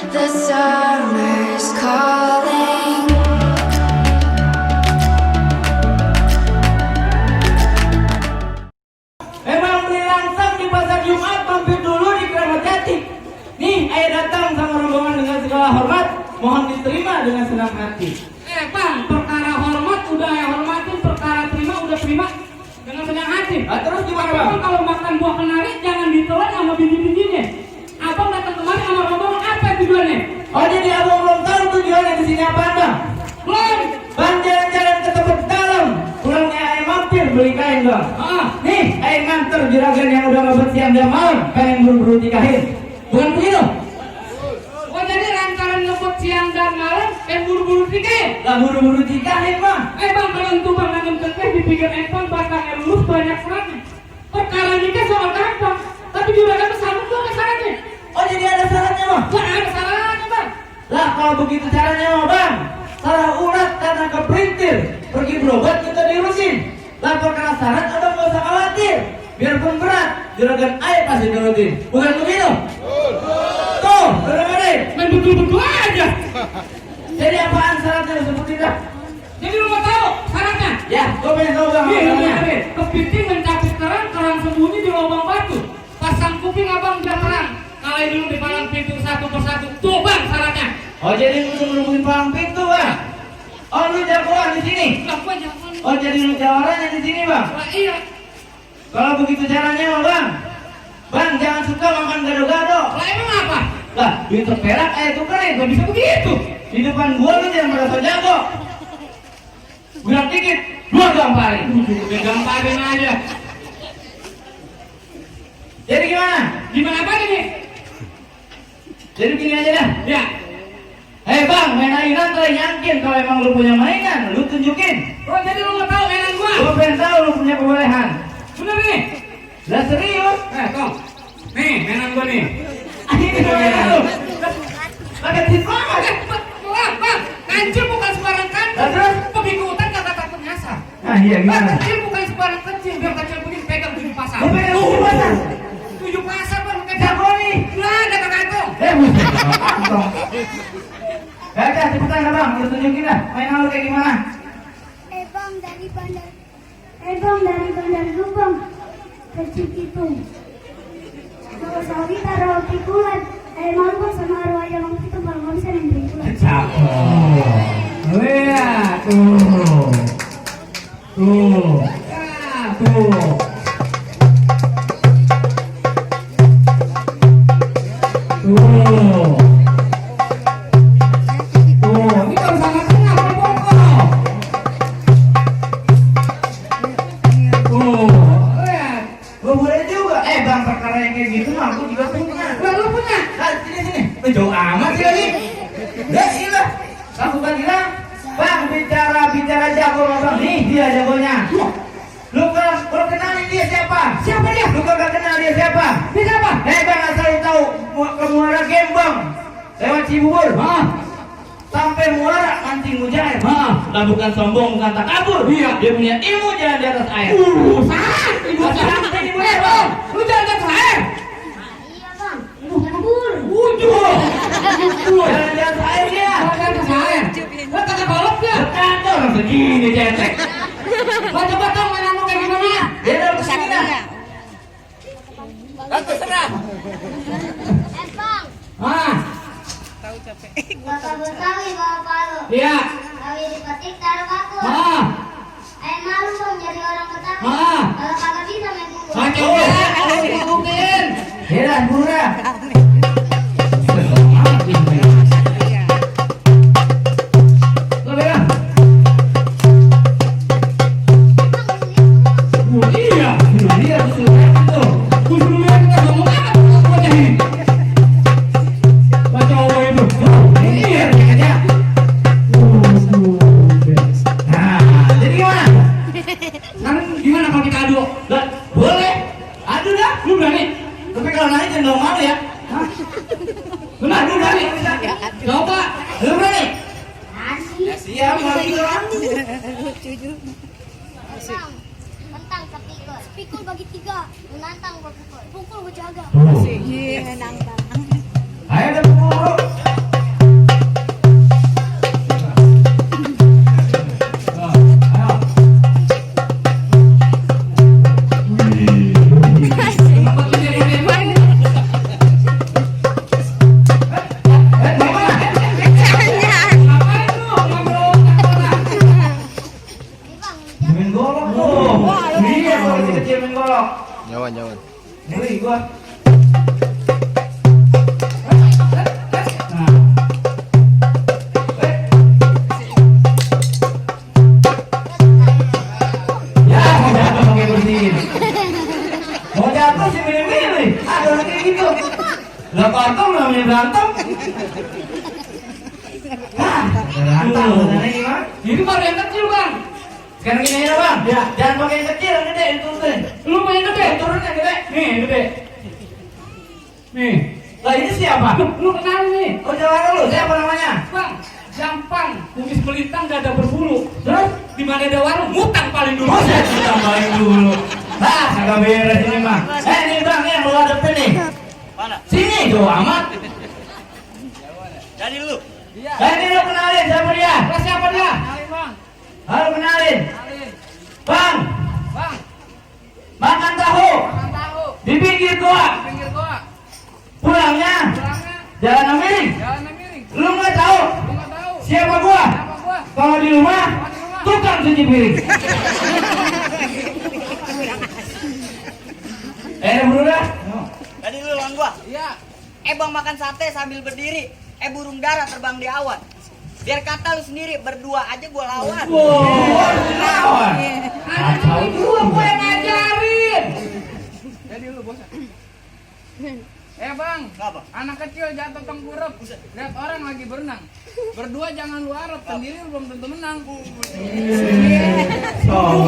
The summer's calling. Emang beli langsung di pasar Jumat, mampir dulu di Keramat Jati. Nih, ayah datang sama rombongan dengan segala hormat, mohon diterima dengan senang hati. Bang, perkara hormat udah ya hormatin, perkara terima udah terima dengan senang hati. Terus gimana bang? Abang kalau makan buah kenari jangan ditelan sama biji-bijinya. Abang datang kemari sama rombongan apa tujuannya? Oh jadi abang belum tahu tujuannya di sini apa bang? Belum. Bang jalan-jalan ke tempat dalam, pulangnya ayah mampir beli kain bang. Nih, ayah nganter juragan yang udah ngebet siang dan malam, pengen buru-buru nikahin. Bukan begitu? Oh jadi lantaran ngebut siang dan malam, buru-buru nikahin. Lah buru-buru nikahin bang. Bang, kalau itu bang nanam tengah dipikir ekon batangnya lulus banyak seratnya. Perkara nikah soal gampang, tapi juragan bersama tuh ada syaratnya. Oh jadi ada syaratnya bang? Gak ada syaratnya bang. Lah kalau begitu caranya mah bang, salah urat karena keprintir, pergi berobat kita diurusin. Lah perkara syarat abang gak usah khawatir, biarpun berat, juragan ayah pasti nurutin. Bukan begitu? Tuh, juragan Main betul-betul aja. jadi apaan syaratnya sebutin dah? Jadi lu mau tahu syaratnya? Ya, gue pengen tahu bang. Nih, kepiting mencapit kerang sembunyi di lubang batu. Pasang kuping abang biar terang. Kalahin dulu di palang pintu satu persatu. Tuh bang syaratnya. Oh jadi lu nungguin palang pintu bang? Oh lu jagoan di sini? Lah gua jangan. Oh jadi lu jawarannya di sini bang? Lah iya. Kalau begitu caranya mah bang, bang jangan suka makan gado-gado. Lah emang apa? Lah duit perak ayah tukerin, Gak bisa begitu. di depan gua lu jangan merasa jago. Bilang dikit, dua gamparin. Udah gamparin aja. Jadi gimana? Gimana apa nih? Jadi gini aja dah. Ya. Hei bang, main airan telah yakin kalau emang lu punya mainan, lu tunjukin. Oh jadi lu mau tahu mainan gua? Gua pengen tahu lu punya kebolehan. Bener nih. Lah serius? Kong. Nih mainan gua nih. Ini mainan lu. Pakai tip banget. Bang, kancil bukan sembarang kancil. Lah terus? Pengikutan kata takut nyasar. Nah iya Bang, gimana? kecil bukan sembarang kecil. Biar kecil begini pegang 7 pasar. Lu pengen lu pasang? 7 pasar bang, pegang. Jago nih. Lah ada ke kantong. Kantong. Gajah cepetan dah bang, lu tunjukin dah mainan lu kayak gimana? Bang dari Bandar Gubeng ke Cikitung. Kalau sawi taruh pikulan, malu sama arwah yang itu kalau nggak bisa nembring pulang. Cakep. Lihat tuh. Tuh. Ya, tuh. Tuh. Tuh, ini kalau sangat tengah pokok. Tuh, lihat. Lu boleh juga. Bang, perkara yang kayak gitu mah aku juga punya. Lah lu punya. Nah, sini. Jauh amat sih lagi. Dah, iya. Langsung kan bilang, bang, bicara jago bang. Nih dia jagonya. Lu kalau kenalin dia siapa? Siapa dia? Lu kagak kenal dia siapa? Dia siapa? Bang, asal lu tahu ke Muara Gembong lewat Cibubur. Sampai Muara mancing mujair. Lah bukan sombong, bukan takabur. Iya. Dia punya ilmu jalan di atas air. Saat ibu Saat jalan ibu bang. jalan. Lu jangan ke air. Iya bang, ngabur. Ujung. Jalan di atas air dia. Jangan ke air. Lu kagak balok dia. Kantor segini cetek. Gua coba dong mainan lu kayak gimana? Dia udah kesini dah. Bang, bapak Betawi bawa palu. Iya. Kali dipetik taruh kaku. Malu bang jadi orang Betawi. Kalau kagak bisa main bubur. Macam ya, kalau dibubukin. Dia murah. Lu bilang. Iya. Dia sudah itu. Gua suruh lihat kita ngomong apa? Gua jadi. Baca Allah itu. Iya, dia. Nah, jadi gimana? Sekarang gimana kalau kita adu? Lah, boleh. Aduh dah. Lu berani? Tapi kalau nanya jangan dong malu ya. Benar, lu berani? Coba. Lu berani? Nasi. Siap, kalau gitu lah. Bang, mentang kepikul. Pikul bagi 3. Menantang gua pukul. Pukul gua jaga. Ayo, dah pukul. Lah kontol namanya berantem. Berantem beneran gimana? Ini baru yang kecil bang. Sekarang gini aja bang, ya, jangan pakai yang kecil, yang gede diturunin. Lu mau yang gede? Turun yang gede. Nih yang gede. Nih. Lah ini siapa? Lu kenal nih? Oh jangan dulu, siapa namanya? Bang, gampang. Kumis melintang dada berbulu. Terus di mana ada warung? Ngutang paling dulu. Oh saya utang paling dulu. Nah, kagak beres ini mah. Ini bang, ini yang lu hadapin nih. Mana? Sini jauh amat. Jadi lu. Ini lu kenalin siapa dia? Lah siapa dia? Halo kenalin. Bang, Bang, makan tahu makan tahu. di pinggir gua. Pinggir gua. Pulangnya Pulangnya jalan miring. jalan miring. Lu nggak tahu Lu nggak tahu. siapa gua? Siapa gua? Kalau di rumah tukang cuci piring. Bro dah. Jadi lu lawan gua. Iya. Bang makan sate sambil berdiri. Burung dara terbang di awan. Biar kata lu sendiri berdua aja gua lawan. Wow, lawan. Anak gua yang ngajarin. Jadi lu bos. Bang, Kenapa? anak kecil jatuh tengkurap. Lihat orang lagi berenang. Berdua jangan lu harap, sendiri lu belum tentu menang. Oh,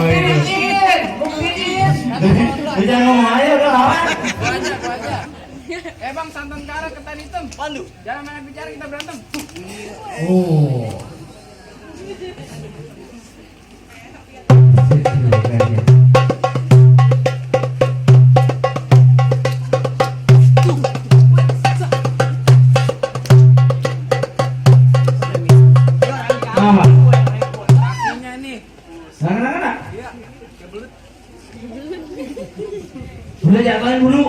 Buktiin, buktiin. bisa ngomong aja udah lawan. Gua aja. Bang, santan karet ketan hitam. Pandu. Jangan main bicara, kita berantem. Oh. Apa? Kakinya nih. Sana. Iya, kebelet. Udah jatuhin dulu.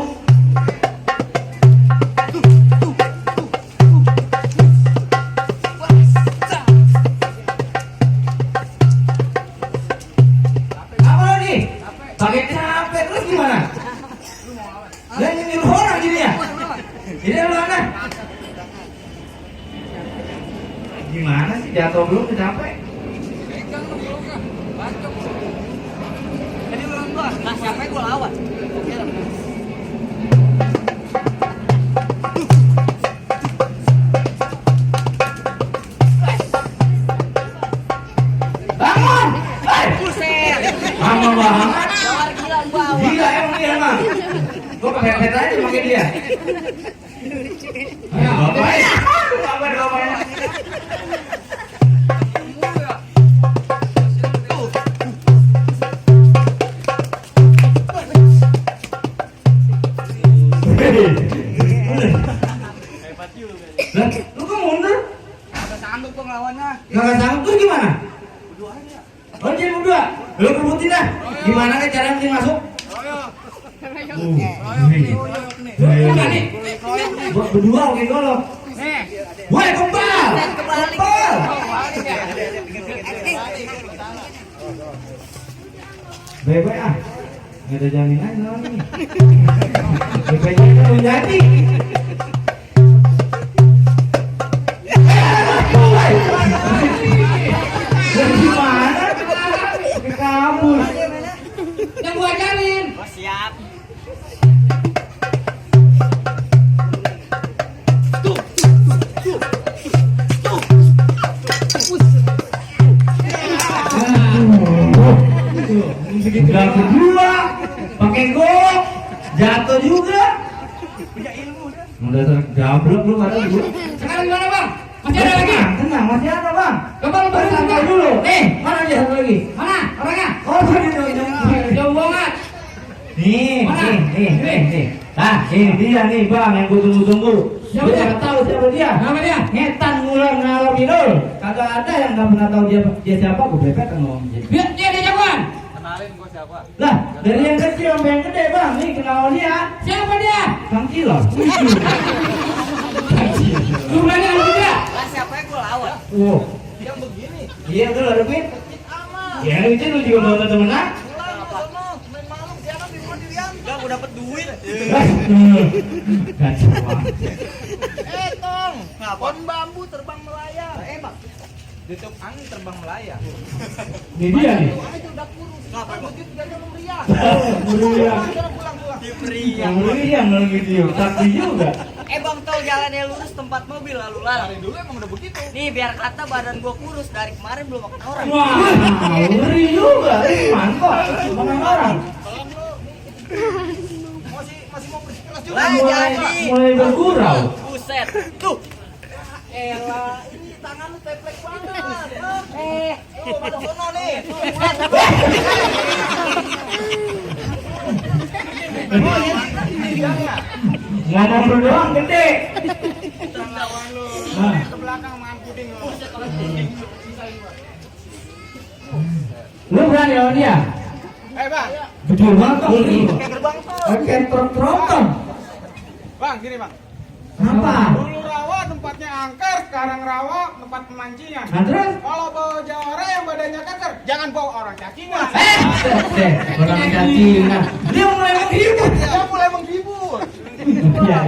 Apa lagi? Pakai capek terus gimana? Lah ini nyuruh orang gini ya? Ini lu mana? Gimana sih jatuh belum capek? Pegang lu belum bacok. Jadi lu lawan gua. Nah, siapa yang gua lawan? Bangun! Hei! Buset. Lama banget. Jawar gila gua. Gila emang dia mah. Gua pakai pet aja pakai dia. Ayo, bapak. Apa doanya? Hebat juga. Lah, lu kok mundur? Ada sanggup gua ngelawannya. Nggak sanggup tuh gimana? Oh jadi berdua? Lu kebutin dah. Gimana kan cara yang masuk? Udah nih. Berdua oke golok. Nih. Woi kembal. Kembal. Bebe ah. Nggak ada jaminan soalnya nih. Bebe-nya udah jadi. Gimana? Kabur. Yang gua ajarin. Gua siap. Udah kedua, pakai golok, jatuh juga. Udah gablok lu kata gue. Sekarang gimana bang? Masih ada lagi? Tenang, masih ada bang. Coba lu Santai dulu. Mana dia satu lagi? Mana orangnya? Oh, tadi dong. Jauh banget. Nih. Mana? Nah, ini dia nih bang yang gue tunggu-tunggu. Siapa Gue dia? nggak tahu siapa dia. Nama dia? Ngetan ngulang ngalor ngidul. Kagak ada yang nggak pernah tahu dia siapa. Gue bebek kan ngomong dia. Dia jagoan. Kenalin gua siapa? Lah, dari yang kecil sampai yang gede bang. Nih kenal dia. Siapa dia? Kang Cilor. Lu berani sama dia? Lah siapa yang gua lawan? Wow. Yang begini. Iya tuh ada duit. Aman. Ya lucu lu juga mau ketemu nak. Pulang lu sono, main malam di atas di rumah dirian. Enggak, gua dapet duit. Kacau banget. Tong. Pohon bambu terbang melayang. Bang. Tutup angin terbang melayang. Ini dia nih. Aja udah kurus. Kenapa emang? Jadi meriah. Meriah. Pulang. Yang meriah ngelong video. Sakti juga. Bang tol jalannya lurus tempat mobil lalu lalang. Dari dulu emang udah begitu. Nih biar kata badan gua kurus dari kemarin belum makan orang. Wah, ngeri juga. Mantap. Makan orang. Masih mau bersikeras juga. Lah jadi. Mulai bergurau. Buset. Tuh. Elah, ini tangan lu teplek banget. Tuh pada sono nih. Ngomong lu doang gede. Lawan lu. Nah. Ke belakang makan puding lu. Lu berani lawan dia? Bang. Gede banget lu. Kayak gerbang tol. Oke, truk-trukan. Bang, gini bang. Apa? Dulu rawa tempatnya angker, sekarang rawa tempat pemancingan. Nah terus? Kalau bawa jawara yang badannya keker, jangan bawa orang cacingan. Orang cacingan. Dia mulai menghibur. Dia mulai menghibur. Iya.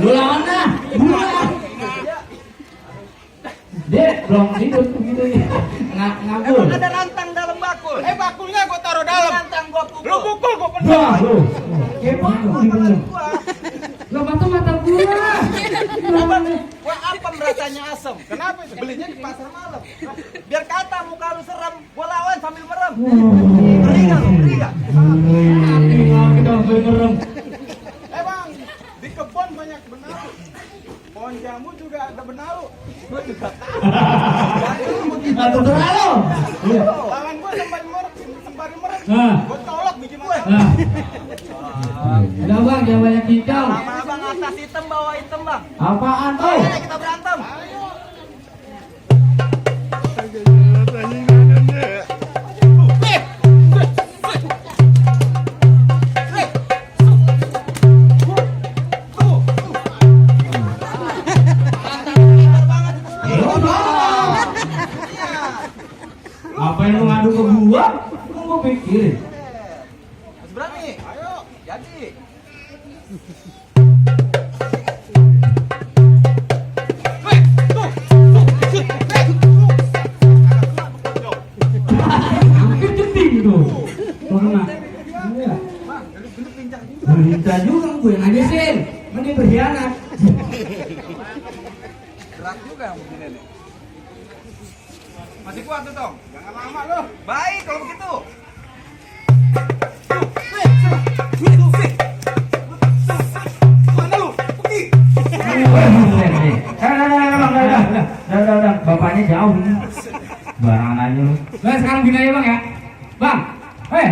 Lu lawan dah. Dia belum hidup begitu ya. Ngabur. Emang ada lantang dalam bakul. Bakulnya gua taruh dalam. Lantang gua pukul. Lu pukul gua Wah, penuh. lu. Hebat lu bener. Lo mata gua. Gua apa rasanya asem. Kenapa itu? Belinya di pasar malam. Biar kata muka lu serem, gua lawan sambil merem. Ngeri nggak lu? Ngeri nggak? Ngeri dong, merem. Bang, di kebun banyak benalu. Pohon jamu juga ada benalu. Gua juga tahu. Atau terlalu. Lawan gua sembari merem. Nah. Gua tolak bikin gue. Nah. Udah bang, jangan banyak hijau. Sama abang atas hitam bawah hitam bang. Apaan tuh? Ayo kita berantem. Ayo. Apa yang lu ngadu ke gua? Lu gua pikirin. Mas berani? Ayo, jadi. Hampir jeding tuh. Mana? Iya. Berita juga gue yang ngajasin. Mending berkhianat. Berat juga yang begini nih. Masih kuat tuh, Tong? Jangan lama loh. Baik kalau begitu. Mana lu? Pergi. Udah, bapaknya jauh. Barangan aja lu. Nah sekarang gini aja bang ya. Bang,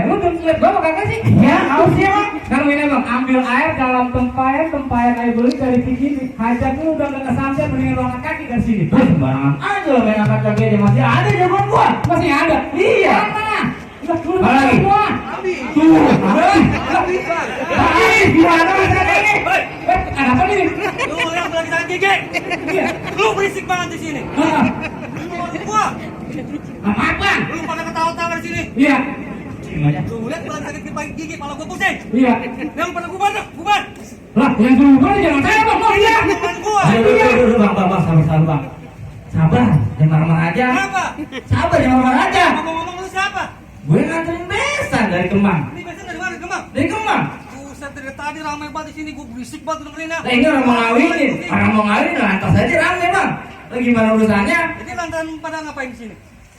lu belum lihat gua apa kagak sih? Ya, harus ya bang. Sekarang gini bang, ambil air dalam tempayan air beli dari sini. Hajat lu udah gak sampai mendingan lu angkat kaki dari sini. Terus barangan aja lo main angkat kaki aja masih ada jagoan gua. Masih ada? Iya. Sekarang mana? Udah lu Apa lagi? semua. Tuh, gimana masalah ini? Ada apa nih? Lu yang lagi sakit gigi. Lu berisik banget di sini. Gua. Apa? Lu pada ketawa-tawa di sini. Iya. Lu lihat gua lagi sakit di pagi gigi, kepala gua pusing. Iya. Yang pada bubar. Lah, yang dulu jangan saya bang. Oh iya. Bukan gua. Aduh, bang, sabar bang. Sabar, jangan marah-marah aja. Kenapa? Sabar, jangan marah-marah aja. Ngomong-ngomong lu siapa? Gue nganterin besan dari Kemang. Ini biasanya dari mana, Kemang? Dari Kemang. Buset, dari tadi ramai banget di sini, gua berisik banget dengerinnya. Nah ini orang mau ngawinin. Orang mau ngawinin lantas aja rame bang. Lah gimana urusannya? Jadi lantaran pada ngapain di sini?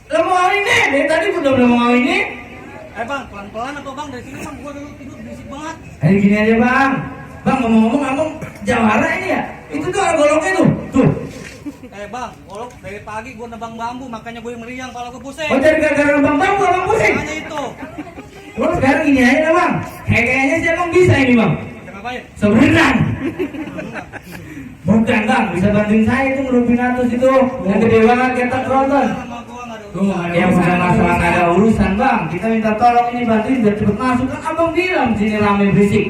Lo mau ngawinin deh. Dari tadi gue udah mau ngawinin. Bang, pelan-pelan apa bang? Dari sini bang, gua dulu tidur berisik banget. Gini aja bang. Bang ngomong-ngomong abang jawara ini ya. Itu tuh goloknya tuh. Tuh. Bang, golok dari pagi gua nebang bambu, makanya gua meriang, kepala gua pusing. Oh jadi gara-gara bang abang pusing. Makanya itu. Lo sekarang gini aja dah bang. Kayaknya sih emang bisa ini bang. Kita ngapain? Sebenerang. Bukan bang, bisa bantuin saya itu ngerupin atus itu. Yang gede banget ketak tronton. Sama gua nggak ada Ya bukan masalah nggak ada urusan bang. Kita minta tolong ini bantuin biar cepet masuk. Kan abang bilang sini rame berisik.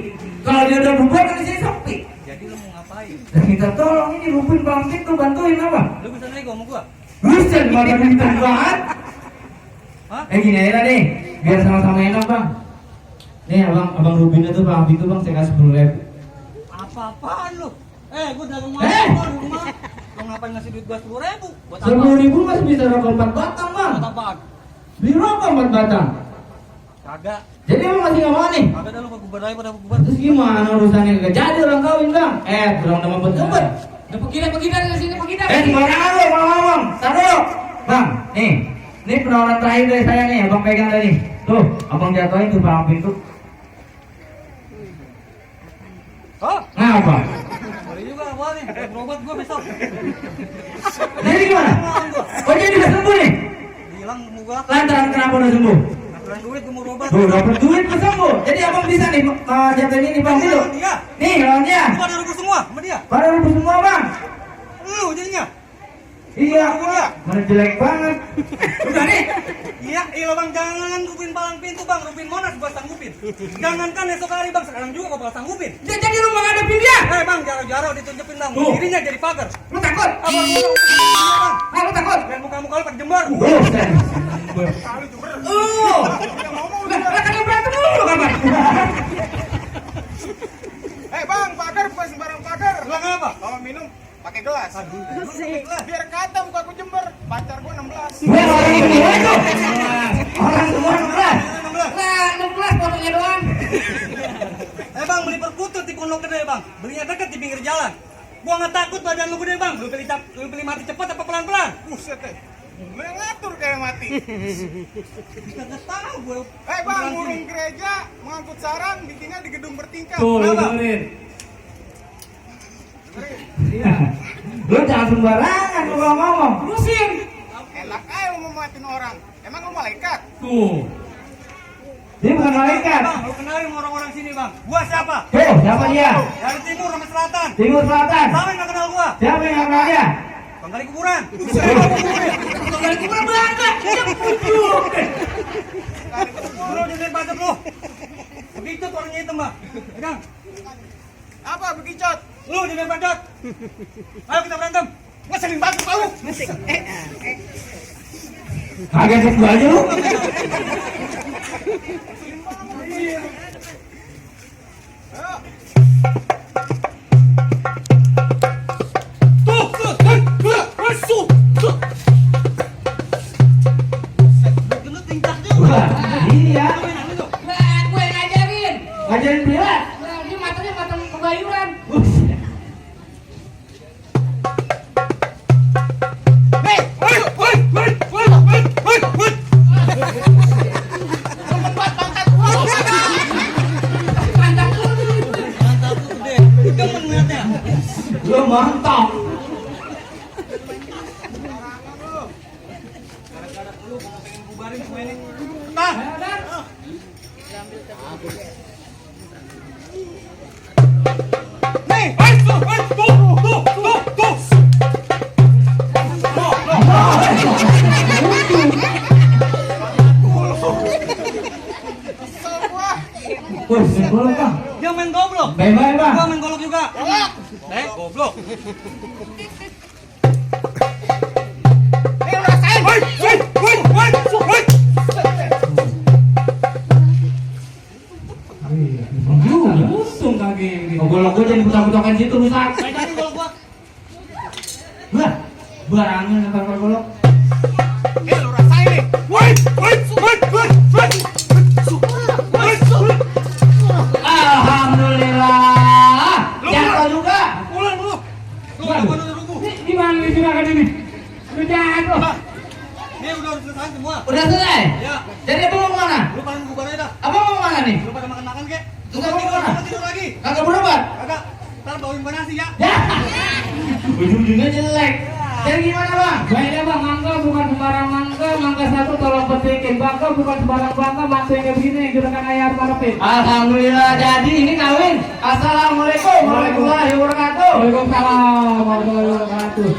Kalau dia udah bubar kan di sini sepi. Jadi lu mau ngapain? Dan minta tolong ini rupin bang itu bantuin apa? Lu bisa nego sama gua? Buset malah minta banget. Hah? Gini aja nih, biar sama-sama enak bang. Nih abang Rubin itu bang, itu bang saya kasih 10.000. Apa-apaan lu? Gua dagang Eh! mahal di rumah. Lu ngapain ngasih duit gua 10.000? Buat apa? 10.000 masih bisa rokok 4 batang bang. Buat apaan? Beli rokok 4 batang. Kagak. Jadi emang masih nggak mau nih? Kagak dah lu mau bubar aja pada bubar. Terus gimana urusannya? Gak jadi orang kawin bang. Belum udah mempet-mempet. Udah pergi dari sini pergi dah. Sembarangan lu kalau ngomong. Tar dulu. Bang, nih. Ini penawaran terakhir dari saya nih, abang pegang tadi. Tuh, abang jatuhin tuh palang pintu. Oh, Ngapa? boleh juga gua nih. Berobat gua besok. Jadi gimana? Oh jadi udah sembuh nih? Hilang muka. Lantaran kenapa udah sembuh? Keren duit gua mau berobat. Tuh, dapat duit pas sembuh. Jadi abang bisa nih jatuhin ini bang dulu. Iya. Nih lawan dia. Lu pada rubuh semua sama dia. Pada rubuh semua bang. Lu jadinya. Iya. Iya. Mana jelek banget. Udah nih. Iya bang, jangan rubin palang pintu bang, rubin Monas gua sanggupin. Jangankan esok hari bang, sekarang juga gua bakal sanggupin. Jadi lu mau ngadepin dia? Bang, jaro-jaro ditunjupin bang, Tuh. dirinya jadi pagar. Lu takut? Abang, Lu takut? dan muka-muka lu pakai jembar. Lah kan berantem dulu kapan? Bang, pagar bukan sembarang pagar. Lu ngapa? Kalau minum pakai gelas. Biar kata muka gua jember, pacar gua 16. Wah, orang semua itu. Orang semua 16. Lah 16 fotonya doang. Bang, beli perkutut di Pondok Gede bang, belinya dekat di pinggir jalan. Gua nggak takut badan lu gede bang, lu pilih mati cepat apa pelan-pelan? Buset lu yang ngatur kayak mati. Nggak tahu gue. Bang, ngurung gereja, mengangkut sarang, bikinnya di gedung bertingkat. Tuh, lu Kenapa? dengerin. Iya. Lu jangan sembarangan lu kalau ngomong. Terusin. Enak aja lu mau matiin orang. Emang lu malaikat? Tuh. Dia bukan malaikat. Bang, lu kenalin sama orang-orang sini bang. Gua siapa? Tuh, siapa dia? Dari timur sama selatan. Timur Selatan. Siapa yang nggak kenal gua? Siapa yang kenal dia? Penggali kuburan. Tinggal kuburan belakang. Lu jangan pacot lu. Begitu orangnya hitam bang. Pegang. Apa bekicot? Lu jangan pacot. Ayo kita berantem. Ngeselin banget kau. Kaget gua aja lu. Wah, iya. Lah gue ngajarin. Ngajarin bila. Lah dia matanya mata kebayuran. Lu mantap. Wih, main golok bang. Dia main goblok. Bye-bye bang. Gua main golok juga. Goblok. Untung kaki. Oh, golok gua jadi putar-putarkan situ rusak. Pegangan golok gua. Wah, barangan apa golok. Lu rasain nih. Alhamdulillah. Jatuh juga. Pulang lu. Lu udah mana rubuh. Gimana nih silakan ini? Lu jatuh. Ini udah selesai semua. Udah selesai? Ya. Jadi abang mau kemana? Lu paling bubar aja dah. Abang mau kemana nih? Lu pada makan-makan kek. Terus abang mau kemana? Tidur lagi. Kagak berobat? Kagak. Ntar bawain gua nasi ya. Ya. Ujung-ujungnya jelek. Jadi gimana bang? Baiknya bang, mangga bukan sembarang mangga. Mangga satu tolong petikin. Bangga bukan sembarang bangga. Bantu yang begini yang juragan ayar marapin. Alhamdulillah jadi ini kawin. Assalamualaikum warahmatullahi wabarakatuh. Waalaikumsalam warahmatullahi wabarakatuh.